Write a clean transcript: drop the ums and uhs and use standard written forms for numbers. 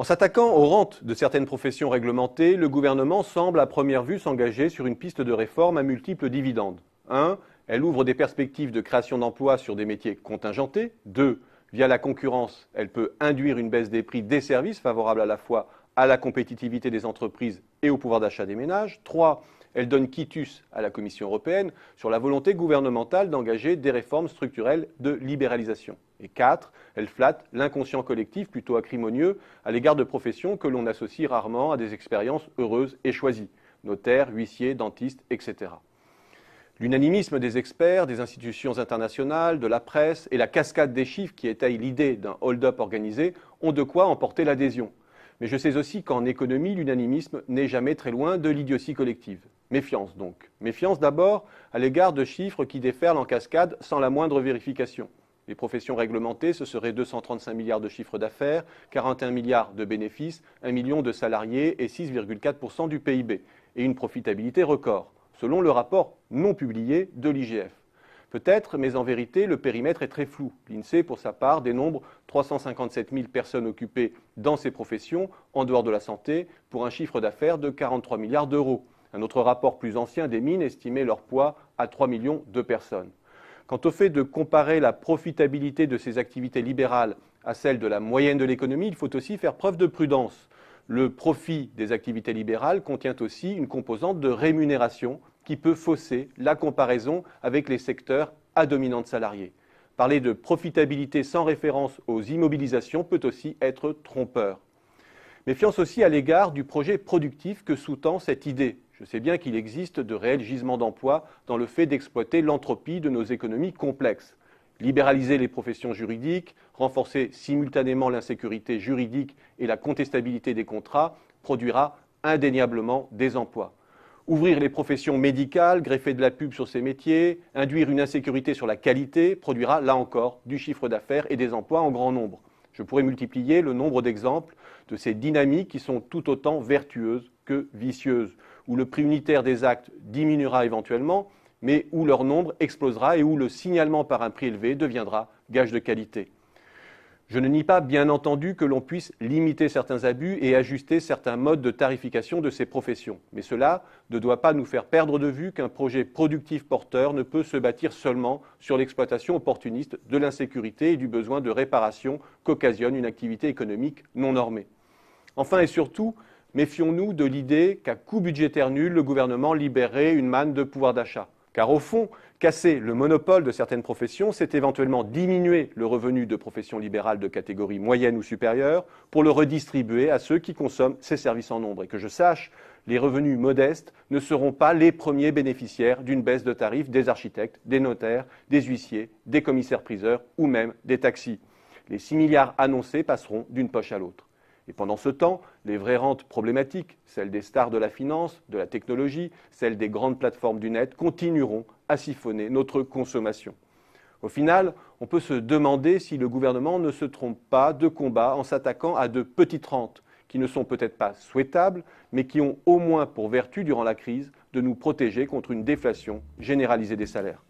En s'attaquant aux rentes de certaines professions réglementées, le gouvernement semble à première vue s'engager sur une piste de réforme à multiples dividendes. 1. Elle ouvre des perspectives de création d'emplois sur des métiers contingentés. 2. Via la concurrence, elle peut induire une baisse des prix des services favorable à la fois à la compétitivité des entreprises et au pouvoir d'achat des ménages. 3. Elle donne quitus à la Commission européenne sur la volonté gouvernementale d'engager des réformes structurelles de libéralisation. Et 4. Elle flatte l'inconscient collectif plutôt acrimonieux à l'égard de professions que l'on associe rarement à des expériences heureuses et choisies. Notaires, huissiers, dentistes, etc. L'unanimisme des experts, des institutions internationales, de la presse et la cascade des chiffres qui étayent l'idée d'un hold-up organisé ont de quoi emporter l'adhésion. Mais je sais aussi qu'en économie, l'unanimisme n'est jamais très loin de l'idiotie collective. Méfiance donc. Méfiance d'abord à l'égard de chiffres qui déferlent en cascade sans la moindre vérification. Les professions réglementées, ce serait 235 milliards de chiffre d'affaires, 41 milliards de bénéfices, 1 million de salariés et 6,4% du PIB. Et une profitabilité record, selon le rapport non publié de l'IGF. Peut-être, mais en vérité, le périmètre est très flou. L'INSEE, pour sa part, dénombre 357 000 personnes occupées dans ces professions, en dehors de la santé, pour un chiffre d'affaires de 43 milliards d'euros. Un autre rapport plus ancien des mines estimait leur poids à 3 millions de personnes. Quant au fait de comparer la profitabilité de ces activités libérales à celle de la moyenne de l'économie, il faut aussi faire preuve de prudence. Le profit des activités libérales contient aussi une composante de rémunération qui peut fausser la comparaison avec les secteurs à dominante salariée. Parler de profitabilité sans référence aux immobilisations peut aussi être trompeur. Méfiance aussi à l'égard du projet productif que sous-tend cette idée. Je sais bien qu'il existe de réels gisements d'emplois dans le fait d'exploiter l'entropie de nos économies complexes. Libéraliser les professions juridiques, renforcer simultanément l'insécurité juridique et la contestabilité des contrats produira indéniablement des emplois. Ouvrir les professions médicales, greffer de la pub sur ces métiers, induire une insécurité sur la qualité produira là encore du chiffre d'affaires et des emplois en grand nombre. Je pourrais multiplier le nombre d'exemples de ces dynamiques qui sont tout autant vertueuses que vicieuses, où le prix unitaire des actes diminuera éventuellement, mais où leur nombre explosera et où le signalement par un prix élevé deviendra gage de qualité. Je ne nie pas, bien entendu, que l'on puisse limiter certains abus et ajuster certains modes de tarification de ces professions. Mais cela ne doit pas nous faire perdre de vue qu'un projet productif porteur ne peut se bâtir seulement sur l'exploitation opportuniste de l'insécurité et du besoin de réparation qu'occasionne une activité économique non normée. Enfin et surtout, méfions-nous de l'idée qu'à coût budgétaire nul, le gouvernement libérerait une manne de pouvoir d'achat. Car au fond, casser le monopole de certaines professions, c'est éventuellement diminuer le revenu de professions libérales de catégorie moyenne ou supérieure pour le redistribuer à ceux qui consomment ces services en nombre. Et que je sache, les revenus modestes ne seront pas les premiers bénéficiaires d'une baisse de tarifs des architectes, des notaires, des huissiers, des commissaires-priseurs ou même des taxis. Les 6 milliards annoncés passeront d'une poche à l'autre. Et pendant ce temps, les vraies rentes problématiques, celles des stars de la finance, de la technologie, celles des grandes plateformes du net, continueront à siphonner notre consommation. Au final, on peut se demander si le gouvernement ne se trompe pas de combat en s'attaquant à de petites rentes, qui ne sont peut-être pas souhaitables, mais qui ont au moins pour vertu, durant la crise, de nous protéger contre une déflation généralisée des salaires.